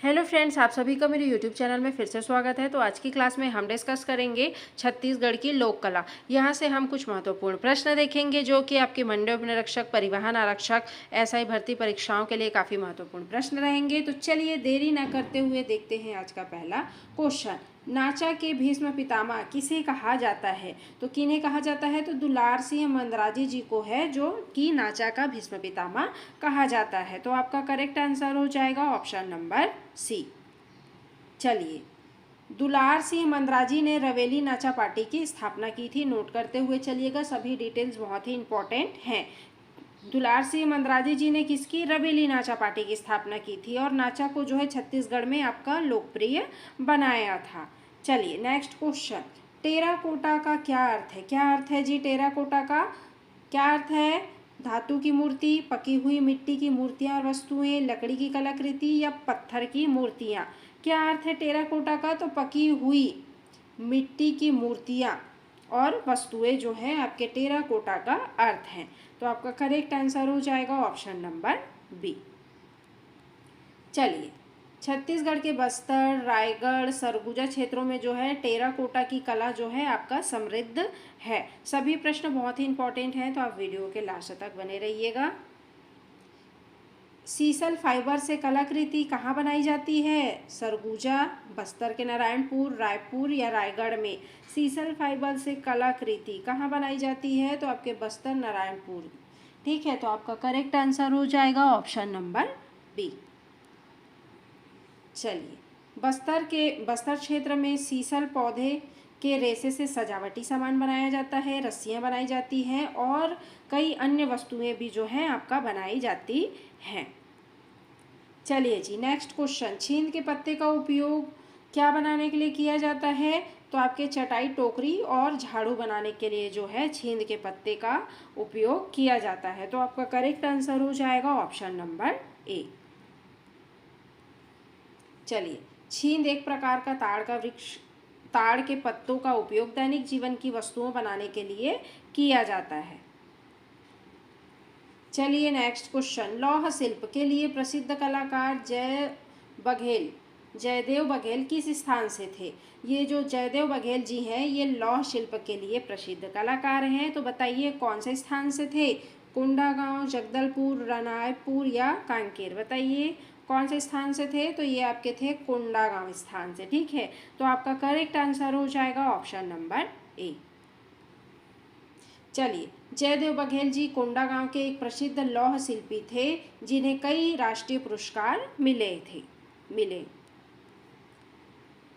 Hello friends, आप सभी का मेरे यूट्यूब चैनल में फिर से स्वागत है। तो आज की क्लास में हम डिस्कस करेंगे छत्तीसगढ़ की लोक कला। यहाँ से हम कुछ महत्वपूर्ण प्रश्न देखेंगे जो कि आपके मंडल निरीक्षक, परिवहन आरक्षक, एसआई भर्ती परीक्षाओं के लिए काफ़ी महत्वपूर्ण प्रश्न रहेंगे। तो चलिए देरी न करते हुए देखते हैं आज का पहला क्वेश्चन। नाचा के भीष्म पितामह किसे कहा जाता है? तो किन्हें कहा जाता है? तो दुलार सिंह मंदराजी जी को है जो कि नाचा का भीष्म पितामह कहा जाता है। तो आपका करेक्ट आंसर हो जाएगा ऑप्शन नंबर सी। चलिए, दुलार सिंह मंदराजी ने रवेली नाचा पार्टी की स्थापना की थी। नोट करते हुए चलिएगा, सभी डिटेल्स बहुत ही इंपॉर्टेंट हैं। दुलार सिंह मंदराजी जी ने किसकी? रवेली नाचा पार्टी की स्थापना की थी और नाचा को जो है छत्तीसगढ़ में आपका लोकप्रिय बनाया था। चलिए नेक्स्ट क्वेश्चन। टेराकोटा का क्या अर्थ है? क्या अर्थ है जी टेराकोटा का? क्या अर्थ है? धातु की मूर्ति, पकी हुई मिट्टी की मूर्तियां और वस्तुएं, लकड़ी की कलाकृति या पत्थर की मूर्तियां। क्या अर्थ है टेराकोटा का? तो पकी हुई मिट्टी की मूर्तियां और वस्तुएं जो है आपके टेराकोटा का अर्थ है। तो आपका करेक्ट आंसर हो जाएगा ऑप्शन नंबर बी। चलिए, छत्तीसगढ़ के बस्तर, रायगढ़, सरगुजा क्षेत्रों में जो है टेराकोटा की कला जो है आपका समृद्ध है। सभी प्रश्न बहुत ही इंपॉर्टेंट हैं, तो आप वीडियो के लास्ट तक बने रहिएगा। सीसल फाइबर से कलाकृति कहाँ बनाई जाती है? सरगुजा, बस्तर के नारायणपुर, रायपुर या रायगढ़ में सीसल फाइबर से कलाकृति कहाँ बनाई जाती है? तो आपके बस्तर, नारायणपुर। ठीक है, तो आपका करेक्ट आंसर हो जाएगा ऑप्शन नंबर बी। चलिए, बस्तर क्षेत्र में सीसल पौधे के रेशे से सजावटी सामान बनाया जाता है, रस्सियाँ बनाई जाती हैं और कई अन्य वस्तुएं भी जो हैं आपका बनाई जाती हैं। चलिए जी नेक्स्ट क्वेश्चन। छींद के पत्ते का उपयोग क्या बनाने के लिए किया जाता है? तो आपके चटाई, टोकरी और झाड़ू बनाने के लिए जो है छींद के पत्ते का उपयोग किया जाता है। तो आपका करेक्ट आंसर हो जाएगा ऑप्शन नंबर ए। चलिए, छींद एक प्रकार का ताड़ के पत्तों का उपयोग दैनिक जीवन की वस्तुओं बनाने के लिए किया जाता है। चलिए नेक्स्ट क्वेश्चन। लौह शिल्प के लिए प्रसिद्ध कलाकार जयदेव बघेल किस स्थान से थे? ये जो जयदेव बघेल जी हैं ये लौह शिल्प के लिए प्रसिद्ध कलाकार हैं। तो बताइए कौन से स्थान से थे? कोंडागांव, जगदलपुर, रानायपुर या कांकेर? बताइए कौन से स्थान से थे? तो ये आपके थे कोंडागांव स्थान से। ठीक है, तो आपका करेक्ट आंसर हो जाएगा ऑप्शन नंबर ए। चलिए, जयदेव बघेल जी कोंडागांव के एक प्रसिद्ध लौह शिल्पी थे जिन्हें कई राष्ट्रीय पुरस्कार मिले।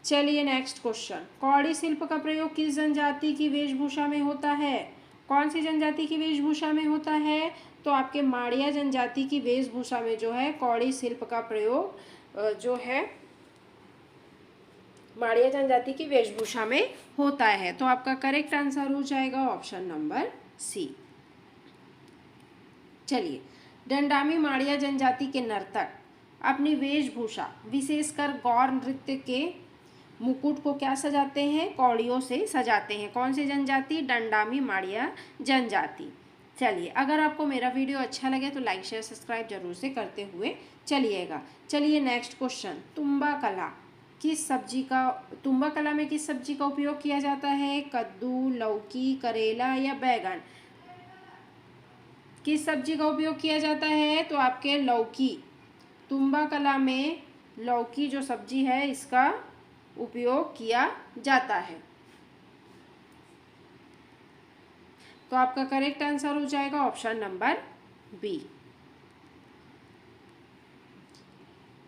चलिए नेक्स्ट क्वेश्चन। कौड़ी शिल्प का प्रयोग किस जनजाति की वेशभूषा में होता है? कौन सी जनजाति की वेशभूषा में होता है? तो आपके माड़िया जनजाति की वेशभूषा में जो है कौड़ी शिल्प का प्रयोग जो है माड़िया जनजाति की वेशभूषा में होता है। तो आपका करेक्ट आंसर हो जाएगा ऑप्शन नंबर सी। चलिए, दंडामी माड़िया जनजाति के नर्तक अपनी वेशभूषा विशेषकर गौर नृत्य के मुकुट को क्या सजाते हैं? कौड़ियों से सजाते हैं। कौन सी जनजाति? दंडामी माड़िया जनजाति। चलिए, अगर आपको मेरा वीडियो अच्छा लगे तो लाइक, शेयर, सब्सक्राइब जरूर से करते हुए चलिएगा। चलिए नेक्स्ट क्वेश्चन। तुम्बा कला में किस सब्जी का उपयोग किया जाता है? कद्दू, लौकी, करेला या बैगन? किस सब्जी का उपयोग किया जाता है? तो आपके लौकी। तुम्बा कला में लौकी जो सब्जी है इसका उपयोग किया जाता है। तो आपका करेक्ट आंसर हो जाएगा ऑप्शन नंबर बी।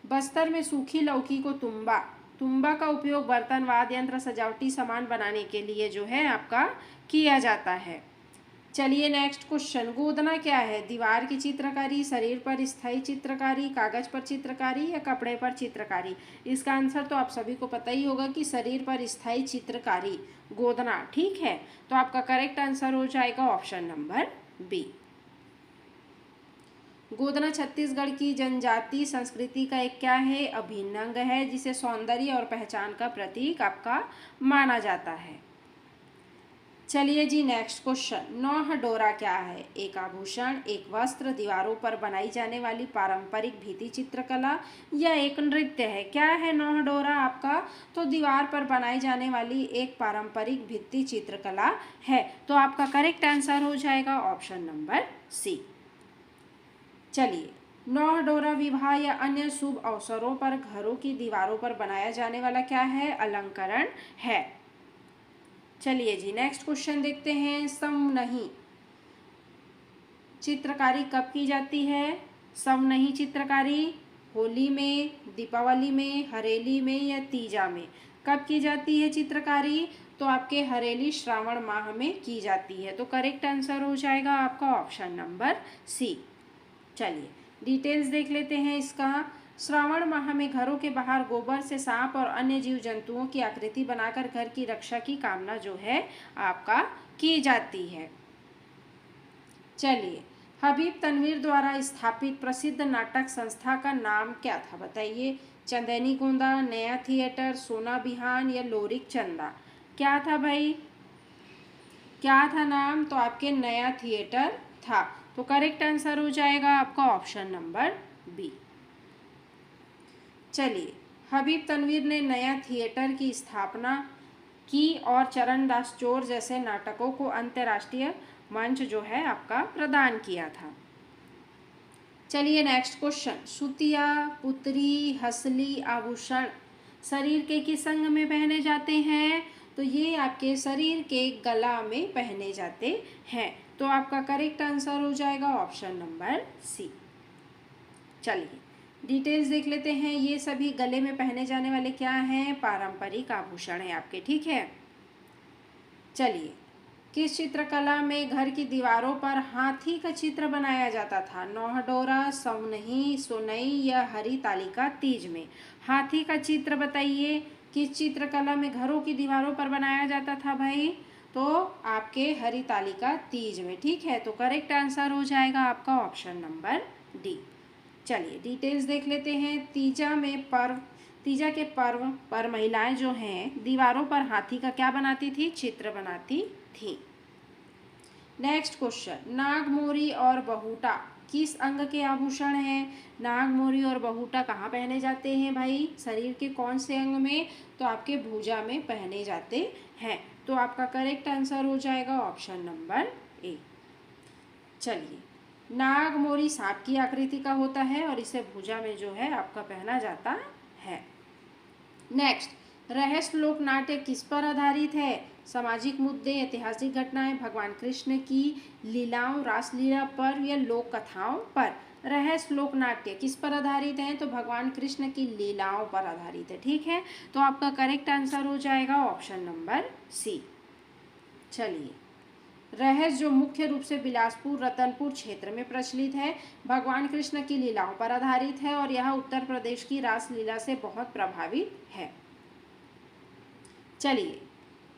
बस्तर में सूखी लौकी को तुम्बा का उपयोग बर्तन, वाद्य यंत्र, सजावटी सामान बनाने के लिए जो है आपका किया जाता है। चलिए नेक्स्ट क्वेश्चन। गोदना क्या है? दीवार की चित्रकारी, शरीर पर स्थायी चित्रकारी, कागज पर चित्रकारी या कपड़े पर चित्रकारी? इसका आंसर तो आप सभी को पता ही होगा कि शरीर पर स्थायी चित्रकारी गोदना। ठीक है, तो आपका करेक्ट आंसर हो जाएगा ऑप्शन नंबर बी। गोदना छत्तीसगढ़ की जनजाति संस्कृति का एक क्या है? अभिन्न अंग है जिसे सौंदर्य और पहचान का प्रतीक आपका माना जाता है। चलिए जी नेक्स्ट क्वेश्चन, नौह डोरा क्या है? एक आभूषण, एक वस्त्र, दीवारों पर बनाई जाने वाली पारंपरिक भित्ति चित्रकला या एक नृत्य है? क्या है नौह डोरा आपका? तो दीवार पर बनाई जाने वाली एक पारंपरिक भित्ति चित्रकला है। तो आपका करेक्ट आंसर हो जाएगा ऑप्शन नंबर सी। चलिए, नौह डोरा विवाह या अन्य शुभ अवसरों पर घरों की दीवारों पर बनाया जाने वाला क्या है? अलंकरण है। चलिए जी नेक्स्ट क्वेश्चन देखते हैं, समनही चित्रकारी कब की जाती है? समनही चित्रकारी होली में, दीपावली में, हरेली में या तीजा में? कब की जाती है चित्रकारी? तो आपके हरेली श्रावण माह में की जाती है। तो करेक्ट आंसर हो जाएगा आपका ऑप्शन नंबर सी। चलिए डिटेल्स देख लेते हैं इसका। श्रावण माह में घरों के बाहर गोबर से सांप और अन्य जीव जंतुओं की आकृति बनाकर घर की रक्षा की कामना जो है आपका की जाती है। चलिए, हबीब तनवीर द्वारा स्थापित प्रसिद्ध नाटक संस्था का नाम क्या था? बताइए। चंदेनी गोंदा, नया थिएटर, सोना बिहान या लोरिक चंदा? क्या था भाई? क्या था नाम? तो आपके नया थिएटर था। तो करेक्ट आंसर हो जाएगा आपका ऑप्शन नंबर बी। चलिए, हबीब तनवीर ने नया थिएटर की स्थापना की और चरणदास चोर जैसे नाटकों को अंतर्राष्ट्रीय मंच जो है आपका प्रदान किया था। चलिए नेक्स्ट क्वेश्चन, सुतिया, पुतरी, हसली आभूषण शरीर के किस अंग में पहने जाते हैं? तो ये आपके शरीर के गला में पहने जाते हैं। तो आपका करेक्ट आंसर हो जाएगा ऑप्शन नंबर सी। चलिए डिटेल्स देख लेते हैं, ये सभी गले में पहने जाने वाले क्या हैं? पारंपरिक आभूषण है आपके, ठीक है। चलिए, किस चित्रकला में घर की दीवारों पर हाथी का चित्र बनाया जाता था? नौह डोरा, समनही, सोनई या हरी तालिका तीज में? हाथी का चित्र बताइए, किस चित्रकला में घरों की दीवारों पर बनाया जाता था भाई? तो आपके हरी तालिका तीज में, ठीक है। तो करेक्ट आंसर हो जाएगा आपका ऑप्शन नंबर डी। चलिए डिटेल्स देख लेते हैं। तीजा के पर्व पर महिलाएं जो हैं दीवारों पर हाथी का क्या बनाती थी? चित्र बनाती थी। नेक्स्ट क्वेश्चन, नागमोरी और बहुटा किस अंग के आभूषण हैं? नागमोरी और बहुटा कहाँ पहने जाते हैं भाई? शरीर के कौन से अंग में? तो आपके भुजा में पहने जाते हैं। तो आपका करेक्ट आंसर हो जाएगा ऑप्शन नंबर ए। चलिए, नागमोरी सांप की आकृति का होता है और इसे भुजा में जो है आपका पहना जाता है। नेक्स्ट, रहस्य लोक नाट्य किस पर आधारित है? सामाजिक मुद्दे, ऐतिहासिक घटनाएं, भगवान कृष्ण की लीलाओं, रासलीला पर या लोक कथाओं पर? रहस्य लोक नाट्य किस पर आधारित है? तो भगवान कृष्ण की लीलाओं पर आधारित है, ठीक है। तो आपका करेक्ट आंसर हो जाएगा ऑप्शन नंबर सी। चलिए, रहस्य जो मुख्य रूप से बिलासपुर रतनपुर क्षेत्र में प्रचलित है, भगवान कृष्ण की लीलाओं पर आधारित है और यह उत्तर प्रदेश की रासलीला से बहुत प्रभावित है। चलिए,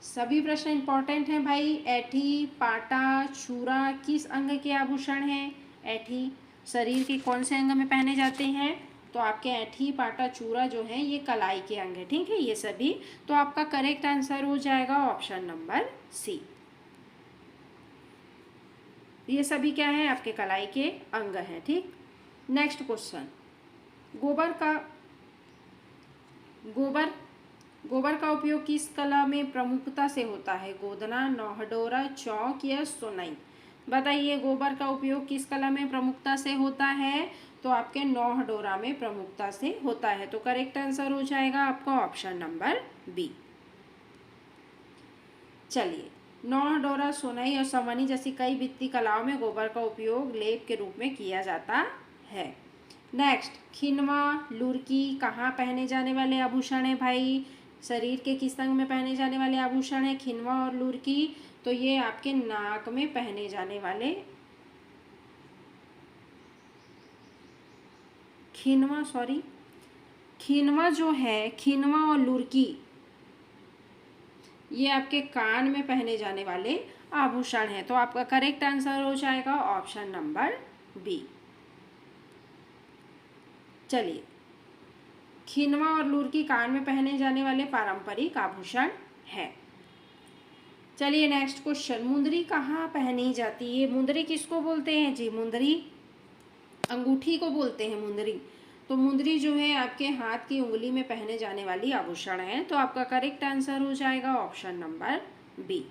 सभी प्रश्न इंपॉर्टेंट हैं भाई। ऐठी, पाटा, चूड़ा किस अंग के आभूषण हैं? ऐठी शरीर के कौन से अंग में पहने जाते हैं? तो आपके ऐठी, पाटा, चूड़ा जो है ये कलाई के अंग है, ठीक है, ये सभी। तो आपका करेक्ट आंसर हो जाएगा ऑप्शन नंबर सी। ये सभी क्या है? आपके कलाई के अंग हैं, ठीक। नेक्स्ट क्वेश्चन, गोबर का उपयोग किस कला में प्रमुखता से होता है? गोदना, नौहडोरा, चौक या सोनई? बताइए, गोबर का उपयोग किस कला में प्रमुखता से होता है? तो आपके नौहडोरा में प्रमुखता से होता है। तो करेक्ट आंसर हो जाएगा आपका ऑप्शन नंबर बी। चलिए, नौह डोरा, सोनई और समनी जैसी कई भित्ति कलाओं में गोबर का उपयोग लेप के रूप में किया जाता है। नेक्स्ट, खिनवा, लुरकी कहाँ पहने जाने वाले आभूषण है भाई? शरीर के किस अंग में पहने जाने वाले आभूषण है खिनवा और लुरकी? तो ये आपके नाक में पहने जाने वाले खिनवा जो है, खिनवा और लुरकी ये आपके कान में पहने जाने वाले आभूषण हैं। तो आपका करेक्ट आंसर हो जाएगा ऑप्शन नंबर बी। चलिए, खिनवा और लुरकी कान में पहने जाने वाले पारंपरिक आभूषण हैं। चलिए नेक्स्ट क्वेश्चन, मुंदरी कहाँ पहनी जाती है? मुंदरी किसको बोलते हैं जी? मुंदरी अंगूठी को बोलते हैं मुंदरी। तो मुंदरी जो है आपके हाथ की उंगली में पहने जाने वाली आभूषण है। तो आपका करेक्ट आंसर हो जाएगा ऑप्शन नंबर बी।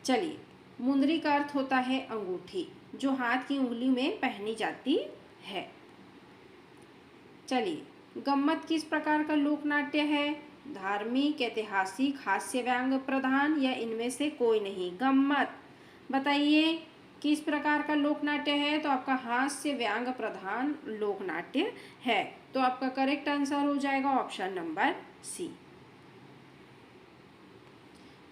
चलिए, मुंदरी का अर्थ होता है अंगूठी, जो हाथ की उंगली में पहनी जाती है। चलिए, गम्मत किस प्रकार का लोक नाट्य है? धार्मिक, ऐतिहासिक, हास्य व्यंग प्रधान या इनमें से कोई नहीं? गम्मत बताइए किस प्रकार का लोक नाट्य है? तो आपका हास्य व्यंग प्रधान लोक नाट्य है। तो आपका करेक्ट आंसर हो जाएगा ऑप्शन नंबर सी।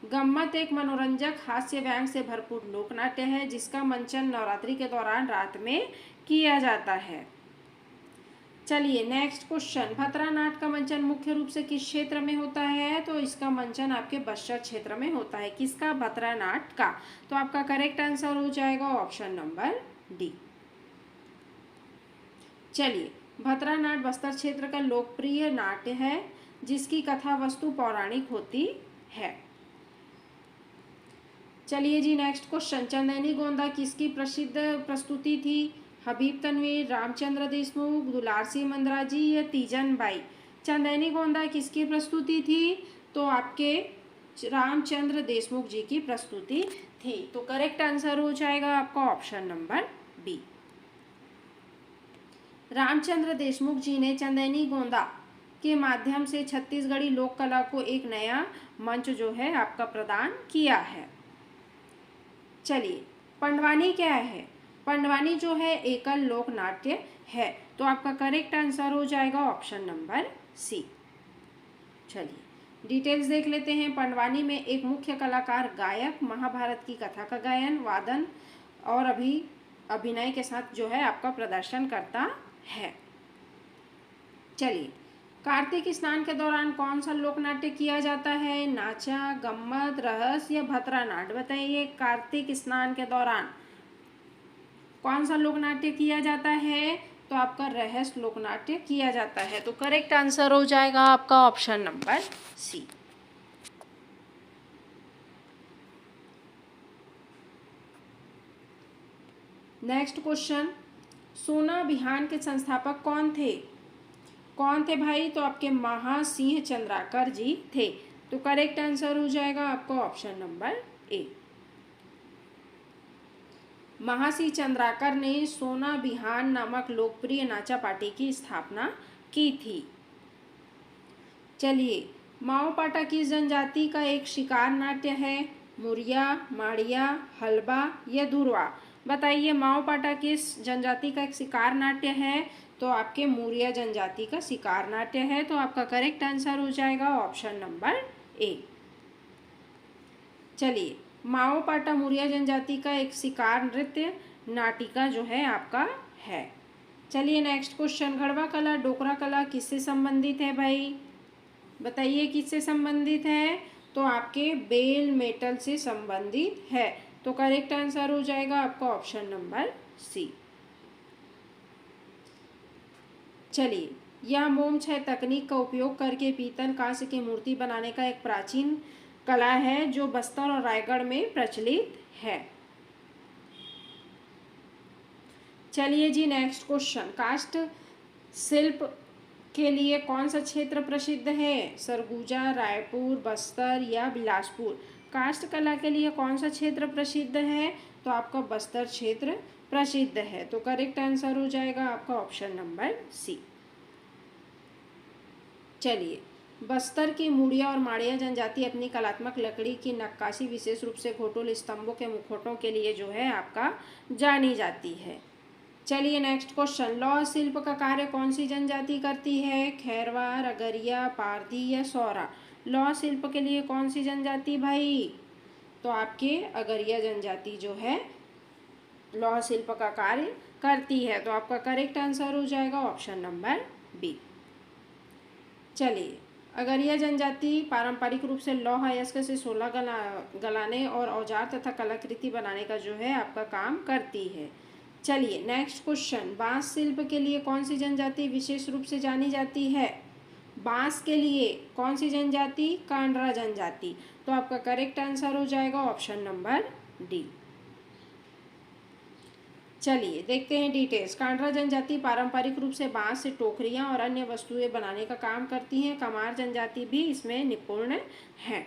गम्मत एक मनोरंजक हास्य व्यंग से भरपूर लोक नाट्य है, जिसका मंचन नवरात्रि के दौरान रात में किया जाता है। चलिए नेक्स्ट क्वेश्चन, भतरा नाट का मंचन मुख्य रूप से किस क्षेत्र में होता है? तो इसका मंचन आपके बस्तर क्षेत्र में होता है। किसका? भतरा नाट का। तो आपका करेक्ट आंसर हो जाएगा ऑप्शन नंबर डी। चलिए, भतरा नाट बस्तर क्षेत्र का लोकप्रिय नाट्य है, जिसकी कथा वस्तु पौराणिक होती है। चलिए जी नेक्स्ट क्वेश्चन, चंदैनी गोंदा किसकी प्रसिद्ध प्रस्तुति थी? हबीब तनवीर, रामचंद्र देशमुख, दुलार सिंह मंदराजी या तीजन बाई? चंदैनी गोंदा किसकी प्रस्तुति थी? तो आपके रामचंद्र देशमुख जी की प्रस्तुति थी। तो करेक्ट आंसर हो जाएगा आपका option number B. Ramchandra Deshmukh ji ने चंदैनी गोंदा के माध्यम से छत्तीसगढ़ी लोक कला को एक नया मंच जो है आपका प्रदान किया है। चलिए, पंडवानी क्या है? पंडवानी जो है एकल लोक नाट्य है। तो आपका करेक्ट आंसर हो जाएगा ऑप्शन नंबर सी। चलिए डिटेल्स देख लेते हैं। पंडवानी में एक मुख्य कलाकार गायक महाभारत की कथा का गायन, वादन और अभिनय के साथ जो है आपका प्रदर्शन करता है। चलिए, कार्तिक स्नान के दौरान कौन सा लोक नाट्य किया जाता है? नाचा, गम्मत, रहस्य या भतरा नाट? बताइए, कार्तिक स्नान के दौरान कौन सा लोक नाट्य किया जाता है? तो आपका रहस्य लोक नाट्य किया जाता है। तो करेक्ट आंसर हो जाएगा आपका option number C. Next question, सोना अभियान के संस्थापक कौन थे? कौन थे भाई? तो आपके महासिंह चंद्राकर जी थे। तो करेक्ट आंसर हो जाएगा आपका option number A. Maha Singh Chandrakar ने सोना अभियान नामक लोकप्रिय नाचा पार्टी की स्थापना की थी। चलिए, माओपाटा किस जनजाति का एक शिकार नाट्य है? मुरिया, माड़िया, हलबा या धुरवा? बताइए, माओपाटा किस जनजाति का एक शिकार नाट्य है? तो आपके मुरिया जनजाति का शिकार नाट्य है। तो आपका करेक्ट आंसर हो जाएगा ऑप्शन नंबर ए। चलिए, माओपाटा मुरिया जनजाति का एक शिकार नृत्य नाटिका जो है आपका है। चलिए नेक्स्ट क्वेश्चन, गढ़वा कला डोकरा कला किससे संबंधित है भाई? बताइए किससे संबंधित है? तो आपके बेल मेटल से संबंधित है। तो करेक्ट आंसर हो जाएगा आपका ऑप्शन नंबर सी। चलिए, यह मोम छय तकनीक का उपयोग करके पीतल कांस्य की मूर्ति बनाने का एक प्राचीन कला है, जो बस्तर और रायगढ़ में प्रचलित है। चलिए जी नेक्स्ट क्वेश्चन, काष्ठ शिल्प के लिए कौन सा क्षेत्र प्रसिद्ध है? सरगुजा, रायपुर, बस्तर या बिलासपुर? काष्ठ कला के लिए कौन सा क्षेत्र प्रसिद्ध है? तो आपका बस्तर क्षेत्र प्रसिद्ध है। तो करेक्ट आंसर हो जाएगा आपका ऑप्शन नंबर सी। चलिए, बस्तर की मुड़िया और माड़िया जनजाति अपनी कलात्मक लकड़ी की नक्काशी विशेष रूप से घोटुल स्तंभों के मुखौटों के लिए जो है आपका जानी जाती है। चलिए नेक्स्ट क्वेश्चन, लौह शिल्प का कार्य कौन सी जनजाति करती है? खैरवार, अगरिया, पारधी या सौरा? लौह शिल्प के लिए कौन सी जनजाति भाई? तो आपके अगरिया जनजाति जो है लौह शिल्प का कार्य करती है। तो आपका करेक्ट आंसर हो जाएगा ऑप्शन नंबर बी। चलिए, अगरिया जनजाति पारंपरिक रूप से लौह अयस्क से 16 गलाने और औजार तथा कलाकृति बनाने का जो है आपका काम करती है। चलिए नेक्स्ट क्वेश्चन, बांस शिल्प के लिए कौन सी जनजाति विशेष रूप से जानी जाती है? बांस के लिए कौन सी जनजाति? कांडरा जनजाति। तो आपका करेक्ट आंसर हो जाएगा ऑप्शन नंबर डी। चलिए देखते हैं डिटेल्स। कांडरा जनजाति पारंपरिक रूप से बांस से टोकरियां और अन्य वस्तुएं बनाने का काम करती हैं। कमार जनजाति भी इसमें निपुण है।